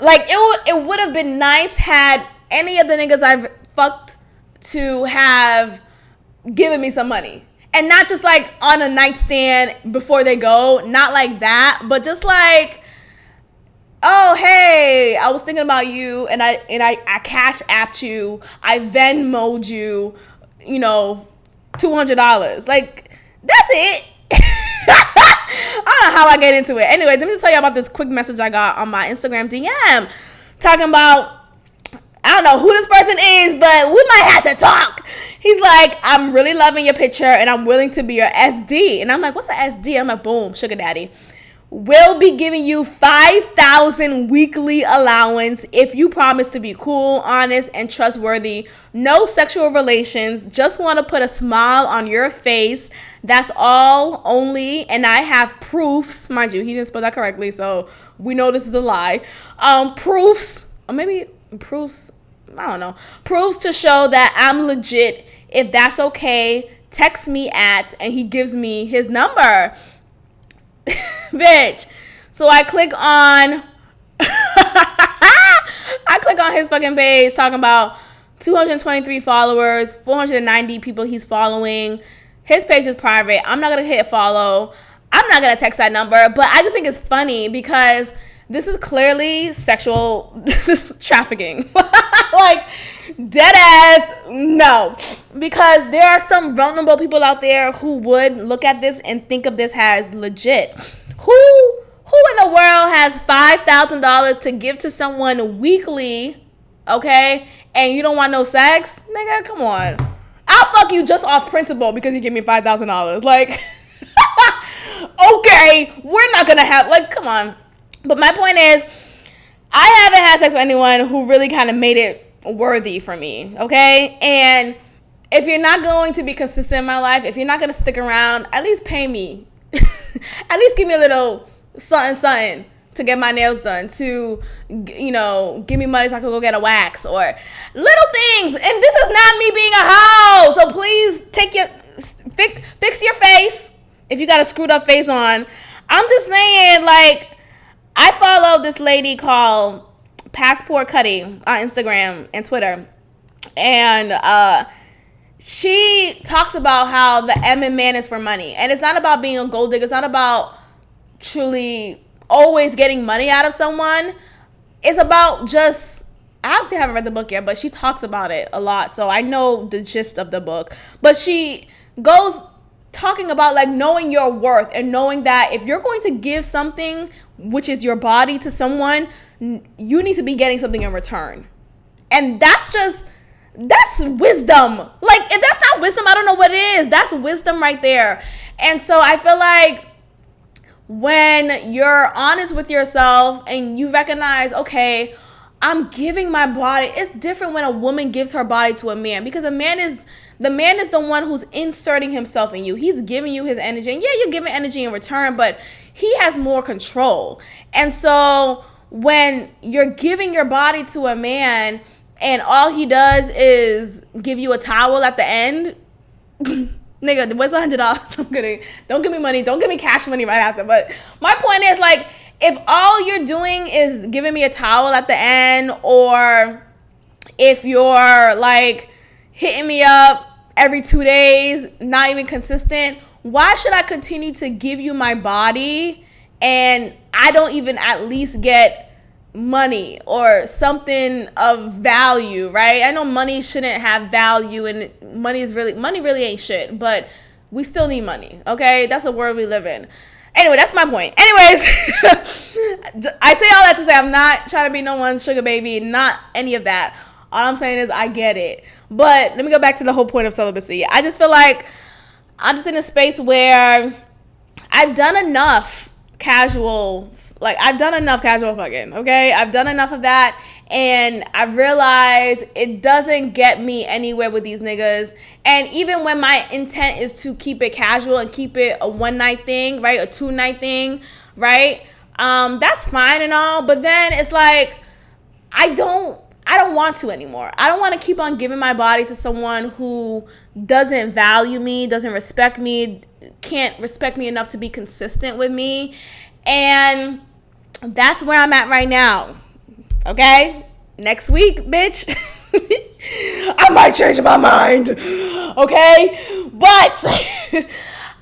like, it would have been nice had any of the niggas I've fucked to have given me some money. And not just like on a nightstand before they go, not like that, but just like, oh, hey, I was thinking about you, and I cash apped you, I Venmo'd you, $200. Like, that's it. I don't know how I get into it. Anyways, let me tell you about this quick message I got on my Instagram DM talking about, I don't know who this person is, but we might have to talk. He's like, I'm really loving your picture, and I'm willing to be your SD. And I'm like, what's an SD? I'm like, boom, sugar daddy. Will be giving you $5,000 weekly allowance if you promise to be cool, honest, and trustworthy. No sexual relations. Just want to put a smile on your face. That's all only. And I have proofs. Mind you, he didn't spell that correctly, so we know this is a lie. Proofs, or maybe proofs, I don't know. Proofs to show that I'm legit. If that's okay, text me at, and he gives me his number. Bitch. So I click on his fucking page talking about 223 followers, 490 people he's following. His page is private. I'm not gonna hit follow. I'm not going to text that number, but I just think it's funny because this is clearly this is trafficking. Like, dead ass, no. Because there are some vulnerable people out there who would look at this and think of this as legit. Who in the world has $5,000 to give to someone weekly, okay, and you don't want no sex? Nigga, come on. I'll fuck you just off principle because you give me $5,000. Like, okay, we're not gonna have, like, come on. But my point is, I haven't had sex with anyone who really kind of made it worthy for me, okay? And if you're not going to be consistent in my life, if you're not going to stick around, at least pay me. At least give me a little something to get my nails done, to, you know, give me money so I can go get a wax or little things. And this is not me being a hoe. So please fix your face if you got a screwed up face on. I'm just saying, like, I follow this lady called Passport Cuddy on Instagram and Twitter. And she talks about how the M in man is for money. And it's not about being a gold digger. It's not about truly always getting money out of someone. It's about just, I obviously haven't read the book yet, but she talks about it a lot. So I know the gist of the book. But she goes talking about, like, knowing your worth and knowing that if you're going to give something, which is your body, to someone, you need to be getting something in return. And that's wisdom. Like, if that's not wisdom, I don't know what it is. That's wisdom right there. And so I feel like when you're honest with yourself and you recognize, okay, I'm giving my body. It's different when a woman gives her body to a man, because the man is the one who's inserting himself in you. He's giving you his energy. And yeah, you're giving energy in return, but he has more control. And so when you're giving your body to a man and all he does is give you a towel at the end, nigga, what's $100? I'm kidding. Don't give me money. Don't give me cash money right after. But my point is, like, if all you're doing is giving me a towel at the end, or if you're, like, hitting me up every 2 days, not even consistent, why should I continue to give you my body and I don't even at least get money or something of value, right? I know money shouldn't have value, and money really ain't shit, but we still need money, okay? That's a world we live in. Anyway, that's my point. Anyways, I say all that to say I'm not trying to be no one's sugar baby, not any of that. All I'm saying is I get it. But let me go back to the whole point of celibacy. I just feel like I'm just in a space where I've done enough casual fucking, okay? I've done enough of that, and I've realized it doesn't get me anywhere with these niggas. And even when my intent is to keep it casual and keep it a one-night thing, right? A two-night thing, right? That's fine and all, but then it's like, I don't want to anymore. I don't want to keep on giving my body to someone who doesn't value me, doesn't respect me, can't respect me enough to be consistent with me. And that's where I'm at right now. Okay? Next week, bitch, I might change my mind. Okay? But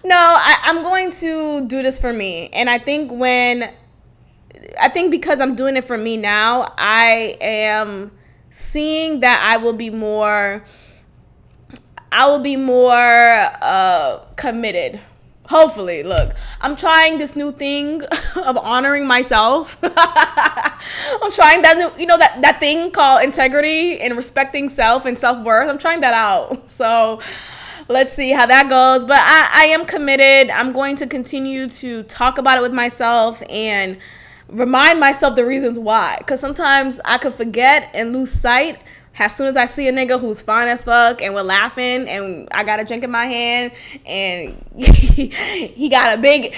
no, I'm going to do this for me. And I think because I'm doing it for me now, I am seeing that I will be more committed. Hopefully. Look, I'm trying this new thing of honoring myself. I'm trying that new, that thing called integrity and respecting self and self-worth. I'm trying that out. So let's see how that goes. But I am committed. I'm going to continue to talk about it with myself and remind myself the reasons why. Because sometimes I could forget and lose sight as soon as I see a nigga who's fine as fuck and we're laughing and I got a drink in my hand and he got a big,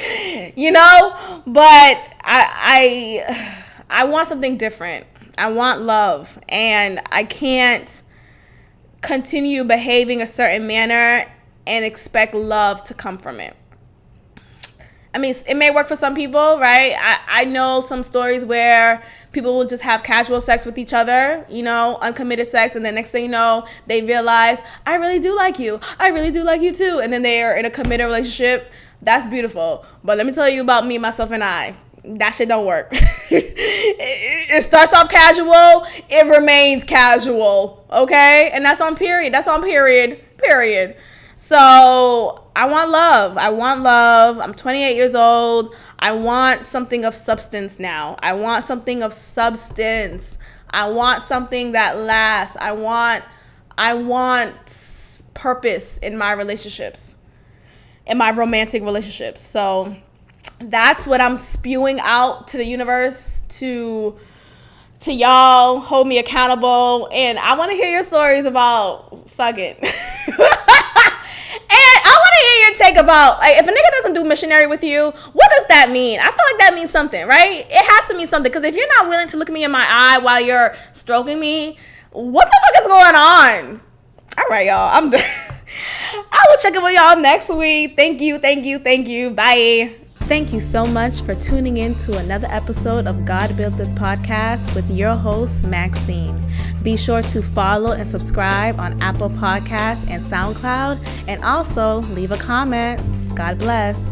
but I want something different. I want love, and I can't continue behaving a certain manner and expect love to come from it. I mean, it may work for some people, right? I know some stories where people will just have casual sex with each other, uncommitted sex. And then next thing you know, they realize, I really do like you. I really do like you too. And then they are in a committed relationship That's beautiful. But let me tell you about me, myself, and I. That shit don't work. It starts off casual. It remains casual. Okay? And that's on period. That's on period. Period. So I want love. I'm 28 years old. I want something of substance now. I want something of substance. I want something that lasts. I want purpose in my relationships, in my romantic relationships. So that's what I'm spewing out to the universe, to y'all. Hold me accountable. And I want to hear your stories about fucking. And I want to hear your take about, like, if a nigga doesn't do missionary with you, what does that mean? I feel like that means something, right? It has to mean something, because if you're not willing to look me in my eye while you're stroking me, what the fuck is going on? All right, y'all, I'm done. I will check in with y'all next week. Thank you. Bye. Thank you so much for tuning in to another episode of God Built This Podcast with your host, Maxine. Be sure to follow and subscribe on Apple Podcasts and SoundCloud, and also leave a comment. God bless.